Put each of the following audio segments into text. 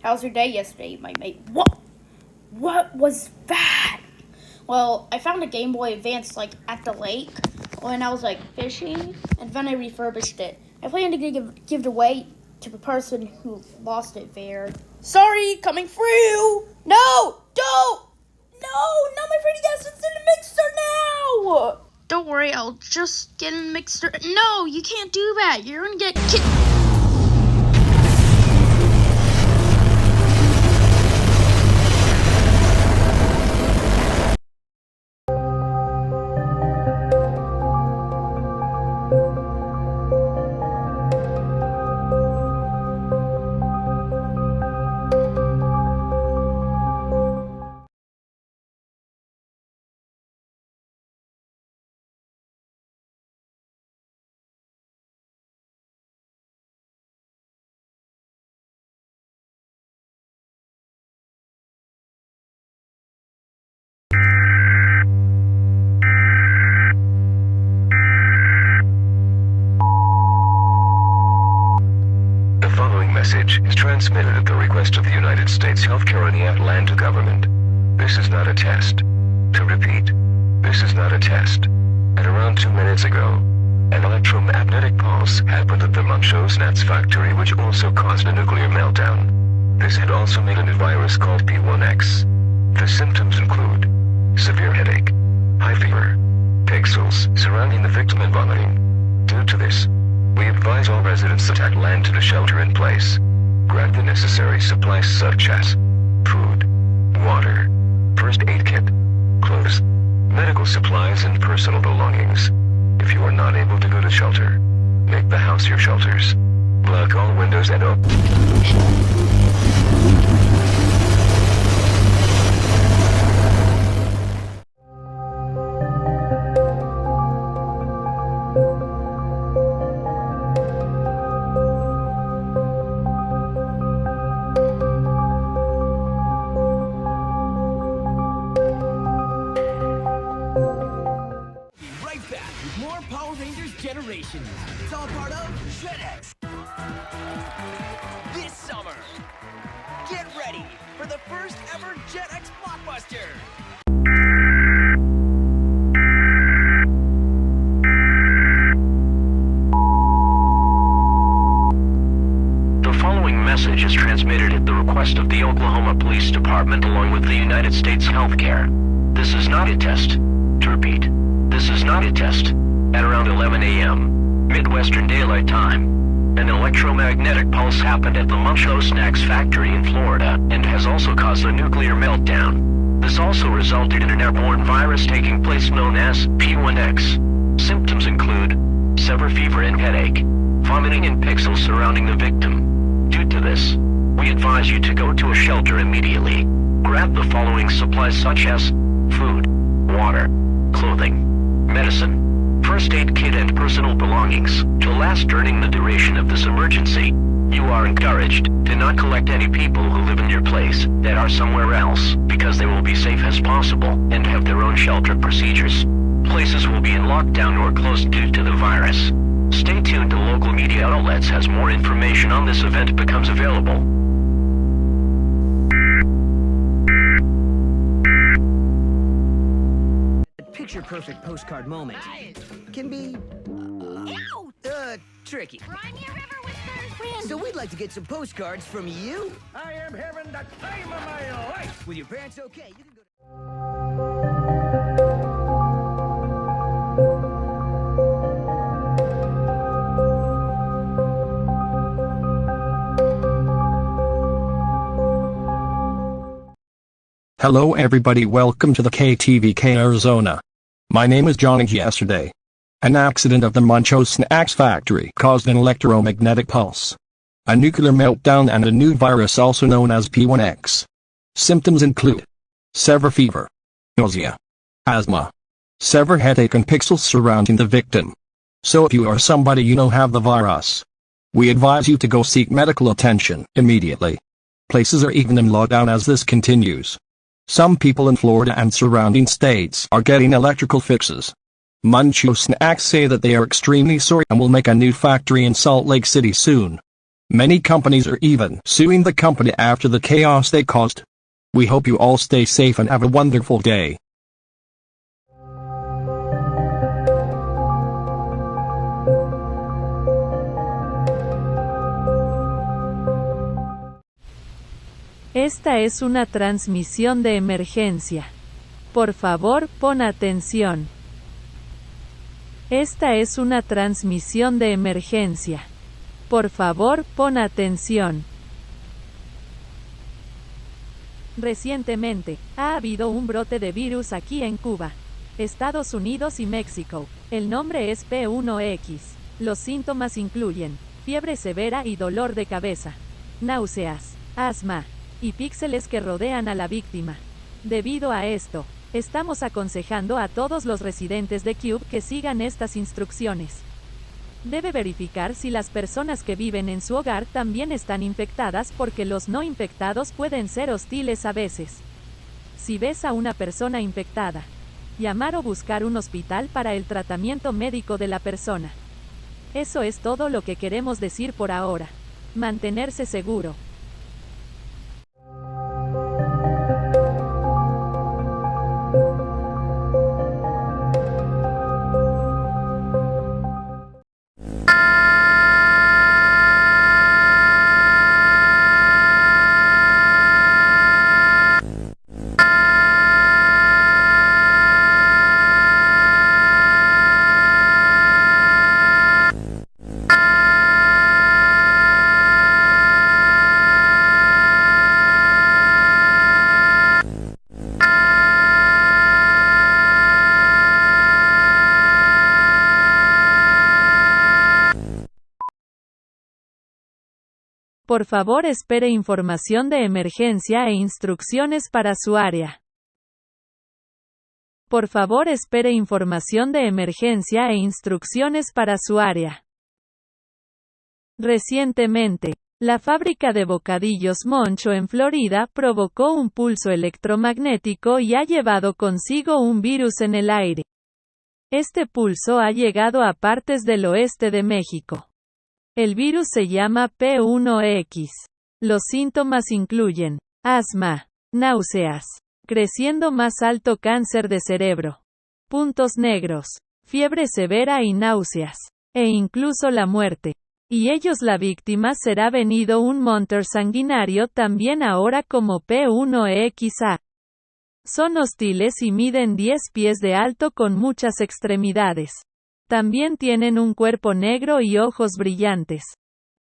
How was your day yesterday, my mate? What was that? Well, I found a Game Boy Advance, at the lake when I was, fishing, and then I refurbished it. I plan to give it away to the person who lost it there. Sorry, coming through! No! Don't! No! Not my 3DS, it's in the mixer now! Don't worry, I'll just get in the mixer. No, you can't do that. You're gonna get The following message is transmitted at the request of the United States Healthcare and the Atlanta government. This is not a test. To repeat, this is not a test. At around 2 minutes ago, an electromagnetic pulse happened at the Munchosnats factory, which also caused a nuclear meltdown. This had also made a new virus called P1X. The symptoms include severe headache, high fever, pixels surrounding the victim, and vomiting. Due to this, we advise all residents at Atlanta to shelter in place. Grab the necessary supplies such as food, water, first aid kit, clothes, medical supplies, and personal belongings. If you are not able to go to shelter, make the house your shelters. Block all windows and open. More Power Rangers Generations. It's all part of FedEx. This summer, get ready for the first ever JetX blockbuster. The following message is transmitted at the request of the Oklahoma Police Department along with the United States Healthcare. This is not a test. To repeat, this is not a test. At around 11 a.m., Midwestern Daylight Time, an electromagnetic pulse happened at the Munchosnats factory in Florida and has also caused a nuclear meltdown. This also resulted in an airborne virus taking place known as P1X. Symptoms include severe fever and headache, vomiting, and pixels surrounding the victim. Due to this, we advise you to go to a shelter immediately. Grab the following supplies such as food, water, clothing, medicine, first aid kit, and personal belongings to last during the duration of this emergency. You are encouraged to not collect any people who live in your place that are somewhere else, because they will be safe as possible and have their own shelter procedures. Places will be in lockdown or closed due to the virus. Stay tuned to local media outlets as more information on this event becomes available. Picture-perfect postcard moment can be tricky. So we'd like to get some postcards from you. I am having the time of my life. With your parents okay, you can go Hello everybody, welcome to the KTVK Arizona. My name is Johnny. Yesterday, an accident of the Munchosnats factory caused an electromagnetic pulse, a nuclear meltdown, and a new virus also known as P1X. Symptoms include severe fever, nausea, asthma, severe headache, and pixels surrounding the victim. So if you or somebody you know have the virus, we advise you to go seek medical attention immediately. Places are even in lockdown as this continues. Some people in Florida and surrounding states are getting electrical fixes. Munchosnats say that they are extremely sorry and will make a new factory in Salt Lake City soon. Many companies are even suing the company after the chaos they caused. We hope you all stay safe and have a wonderful day. Esta es una transmisión de emergencia. Por favor, pon atención. Esta es una transmisión de emergencia. Por favor, pon atención. Recientemente, ha habido un brote de virus aquí en Cuba, Estados Unidos y México. El nombre es P1X. Los síntomas incluyen fiebre severa y dolor de cabeza, náuseas, asma y píxeles que rodean a la víctima. Debido a esto, estamos aconsejando a todos los residentes de Cube que sigan estas instrucciones. Debe verificar si las personas que viven en su hogar también están infectadas, porque los no infectados pueden ser hostiles a veces. Si ves a una persona infectada, llamar o buscar un hospital para el tratamiento médico de la persona. Eso es todo lo que queremos decir por ahora. Mantenerse seguro. Por favor, espere información de emergencia e instrucciones para su área. Por favor, espere información de emergencia e instrucciones para su área. Recientemente, la fábrica de bocadillos Moncho en Florida provocó un pulso electromagnético y ha llevado consigo un virus en el aire. Este pulso ha llegado a partes del oeste de México. El virus se llama P1X. Los síntomas incluyen asma, náuseas, creciendo más alto, cáncer de cerebro, puntos negros, fiebre severa y náuseas, e incluso la muerte. Y la víctima será venido un monter sanguinario también ahora como P1XA. Son hostiles y miden 10 pies de alto con muchas extremidades. También tienen un cuerpo negro y ojos brillantes.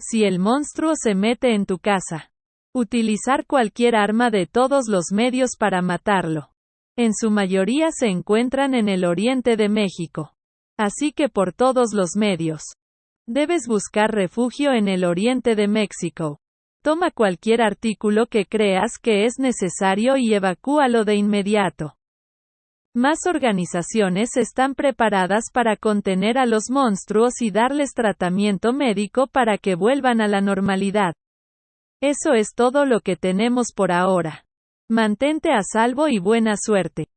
Si el monstruo se mete en tu casa, utilizar cualquier arma de todos los medios para matarlo. En su mayoría se encuentran en el oriente de México. Así que por todos los medios, debes buscar refugio en el oriente de México. Toma cualquier artículo que creas que es necesario y evacúalo de inmediato. Más organizaciones están preparadas para contener a los monstruos y darles tratamiento médico para que vuelvan a la normalidad. Eso es todo lo que tenemos por ahora. Mantente a salvo y buena suerte.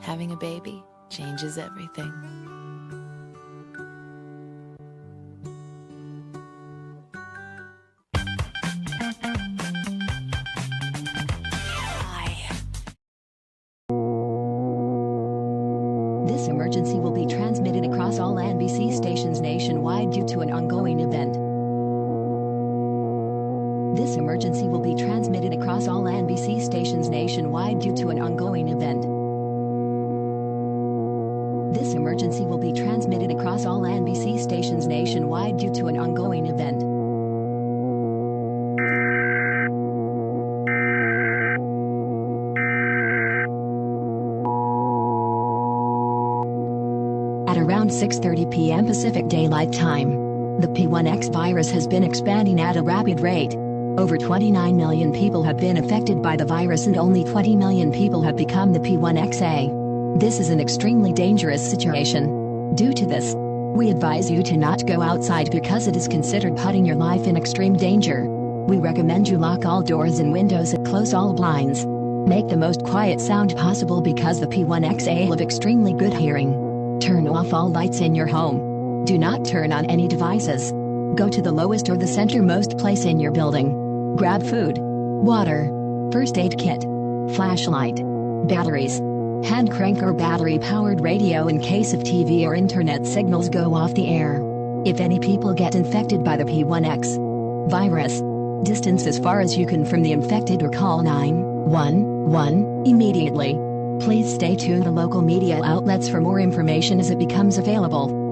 Having a baby changes everything. This emergency will be transmitted across all NBC stations nationwide due to an ongoing event. This emergency will be transmitted across all NBC stations nationwide due to an ongoing event. This emergency will be transmitted across all NBC stations nationwide due to an ongoing event. At around 6:30 p.m. Pacific Daylight Time, the P1X virus has been expanding at a rapid rate. Over 29 million people have been affected by the virus and only 20 million people have become the P1XA. This is an extremely dangerous situation. Due to this, we advise you to not go outside because it is considered putting your life in extreme danger. We recommend you lock all doors and windows and close all blinds. Make the most quiet sound possible because the P1XA have extremely good hearing. Turn off all lights in your home. Do not turn on any devices. Go to the lowest or the centermost place in your building. Grab food, water, first aid kit, flashlight, batteries, hand crank or battery-powered radio in case of TV or internet signals go off the air. If any people get infected by the P1X virus, distance as far as you can from the infected or call 911 immediately. Please stay tuned to local media outlets for more information as it becomes available.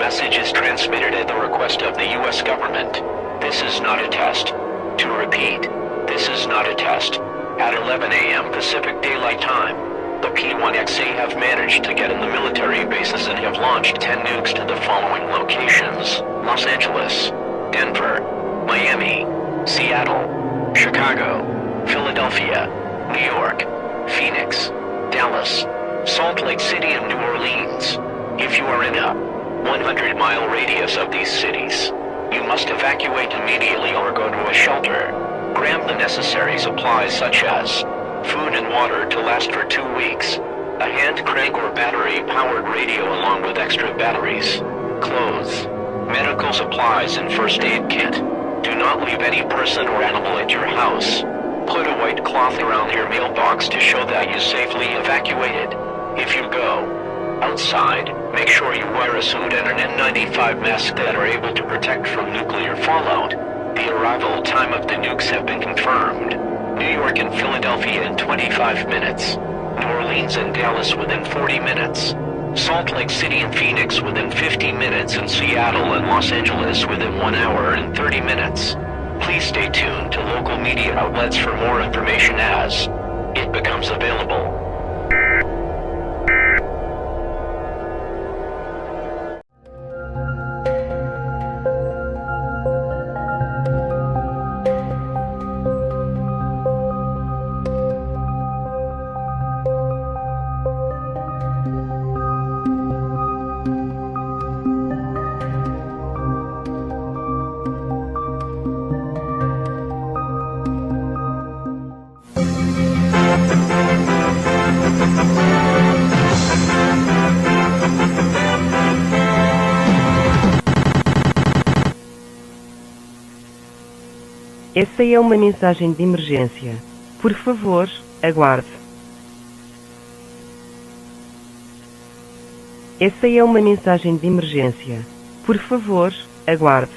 Message is transmitted at the request of the U.S. government. This is not a test. To repeat, this is not a test. At 11 a.m. Pacific Daylight Time, the P1XA have managed to get in the military bases and have launched 10 nukes to the following locations: Los Angeles, Denver, Miami, Seattle, Chicago, Philadelphia, New York, Phoenix, Dallas, Salt Lake City, and New Orleans. If you are in a 100-mile radius of these cities, you must evacuate immediately or go to a shelter. Grab the necessary supplies such as food and water to last for 2 weeks, a hand crank or battery-powered radio along with extra batteries, clothes, medical supplies and first aid kit. Do not leave any person or animal at your house. Put a white cloth around your mailbox to show that you safely evacuated. If you go outside, make sure you wear a suit and an N95 mask that are able to protect from nuclear fallout. The arrival time of the nukes have been confirmed. New York and Philadelphia in 25 minutes. New Orleans and Dallas within 40 minutes. Salt Lake City and Phoenix within 50 minutes, and Seattle and Los Angeles within 1 hour and 30 minutes. Please stay tuned to local media outlets for more information as it becomes available. Essa é uma mensagem de emergência. Por favor, aguarde. Essa é uma mensagem de emergência. Por favor, aguarde.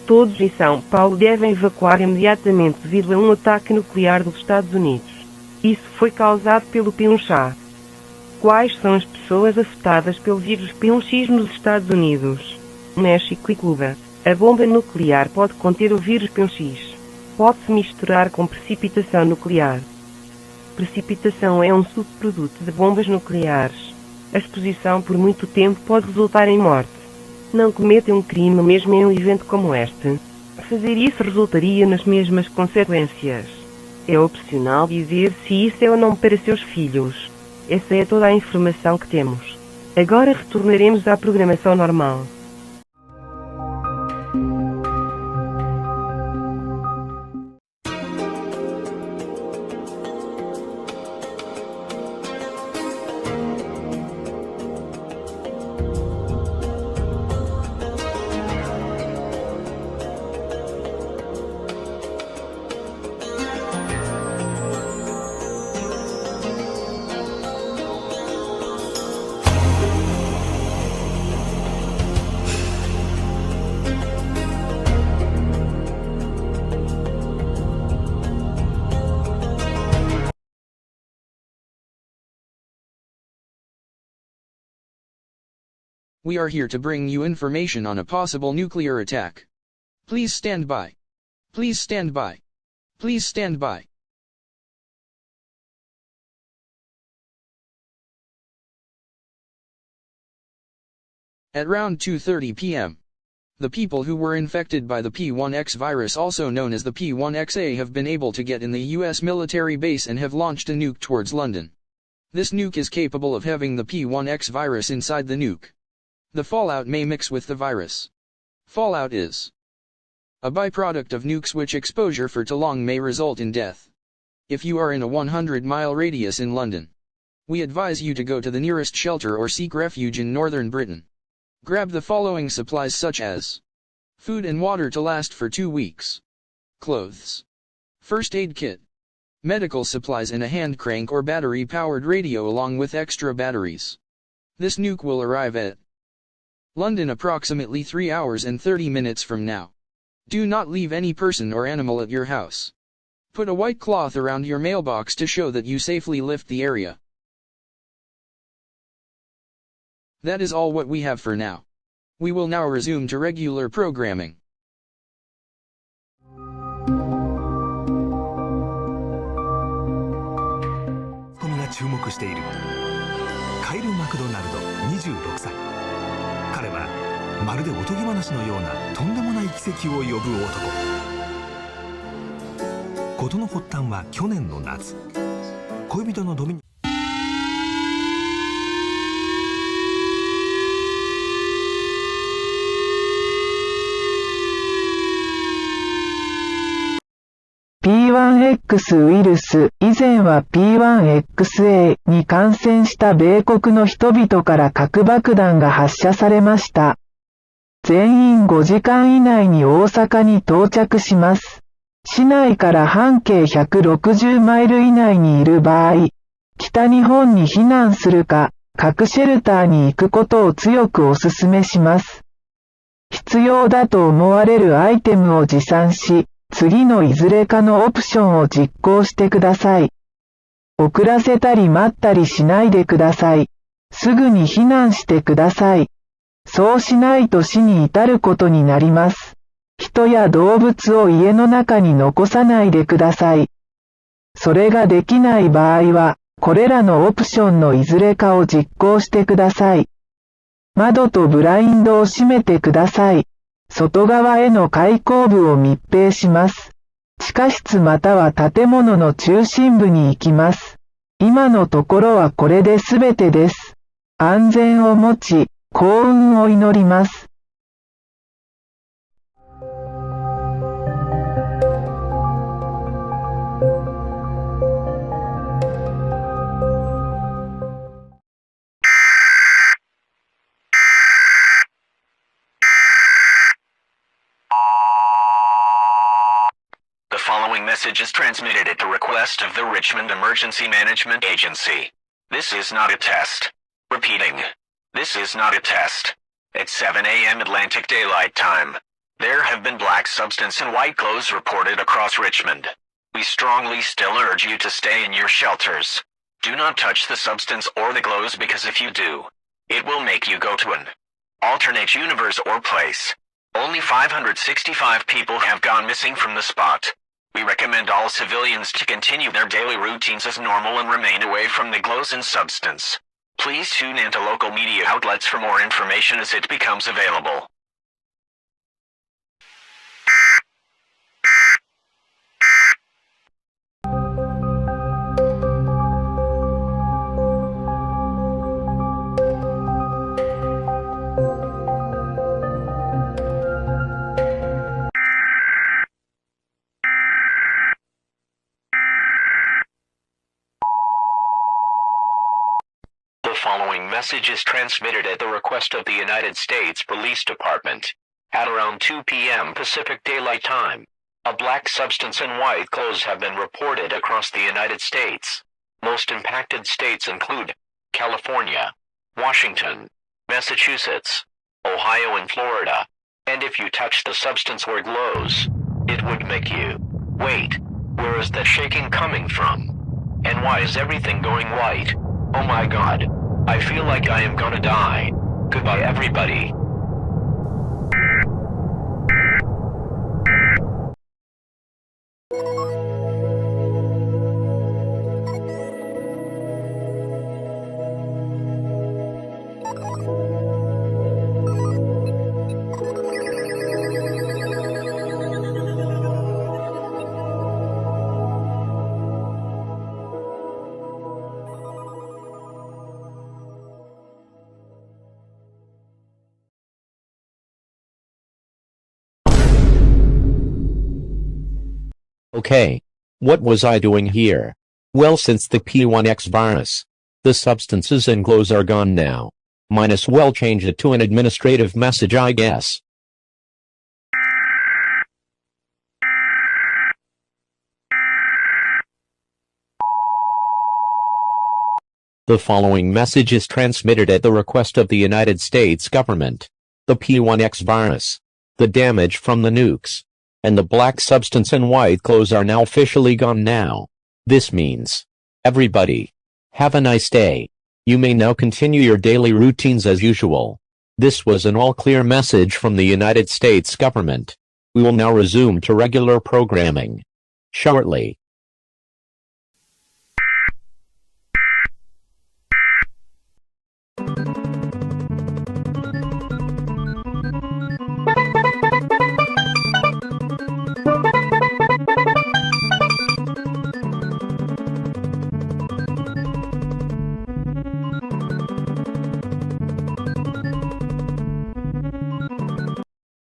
Todos em São Paulo devem evacuar imediatamente devido a um ataque nuclear dos Estados Unidos. Isso foi causado pelo P1X. Quais são as pessoas afetadas pelo vírus P1X nos Estados Unidos? México e Cuba. A bomba nuclear pode conter o vírus P1X. Pode-se misturar com precipitação nuclear. Precipitação é um subproduto de bombas nucleares. A exposição por muito tempo pode resultar em morte. Não cometa um crime mesmo em um evento como este. Fazer isso resultaria nas mesmas consequências. É opcional dizer se isso é ou não para seus filhos. Essa é toda a informação que temos. Agora retornaremos à programação normal. We are here to bring you information on a possible nuclear attack. Please stand by. Please stand by. Please stand by. At around 2:30 p.m., the people who were infected by the P1X virus, also known as the P1XA, have been able to get in the US military base and have launched a nuke towards London. This nuke is capable of having the P1X virus inside the nuke. The fallout may mix with the virus. Fallout is a byproduct of nukes which exposure for too long may result in death. If you are in a 100-mile radius in London, we advise you to go to the nearest shelter or seek refuge in northern Britain. Grab the following supplies such as food and water to last for 2 weeks, clothes, first aid kit, medical supplies and a hand crank or battery-powered radio along with extra batteries. This nuke will arrive at London approximately 3 hours and 30 minutes from now. Do not leave any person or animal at your house. Put a white cloth around your mailbox to show that you safely left the area. That is all what we have for now. We will now resume to regular programming. コミが注目しているカイル・マクドナルド26歳。彼はまるでおとぎ話のようなとんでもない奇跡を呼ぶ男。事の発端は去年の夏、恋人のドミニP1X ウイルス、以前は P1XA に感染した米国の人々から核爆弾が発射されました。全員5時間以内に大阪に到着します。市内から半径160マイル以内にいる場合、北日本に避難するか、核シェルターに行くことを強くお勧めします。必要だと思われるアイテムを持参し、次のいずれかのオプションを実行してください。遅らせたり待ったりしないでください。すぐに避難してください。そうしないと死に至ることになります。人や動物を家の中に残さないでください。それができない場合は、これらのオプションのいずれかを実行してください。窓とブラインドを閉めてください。外側への開口部を密閉します。地下室または建物の中心部に行きます。今のところはこれで全てです。安全を持ち、幸運を祈ります。The following message is transmitted at the request of the Richmond Emergency Management Agency. This is not a test. Repeating. This is not a test. At 7 a.m. Atlantic Daylight Time, there have been black substance and white glows reported across Richmond. We strongly still urge you to stay in your shelters. Do not touch the substance or the glows because if you do, it will make you go to an alternate universe or place. Only 565 people have gone missing from the spot. We recommend all civilians to continue their daily routines as normal and remain away from the glows and substance. Please tune into local media outlets for more information as it becomes available. The following message is transmitted at the request of the United States Police Department. At around 2 p.m. Pacific Daylight Time, a black substance and white glows have been reported across the United States. Most impacted states include California, Washington, Massachusetts, Ohio and Florida. And if you touch the substance or glows, it would make you wait. Where is that shaking coming from? And why is everything going white? Oh my God. I feel like I am gonna die. Goodbye, everybody. Okay. What was I doing here? Well, since the P1X virus, the substances and glows are gone now. Might as well change it to an administrative message, I guess. The following message is transmitted at the request of the United States government. The P1X virus, the damage from the nukes, and the black substance and white clothes are now officially gone now. This means, everybody, have a nice day. You may now continue your daily routines as usual. This was an all-clear message from the United States government. We will now resume to regular programming shortly.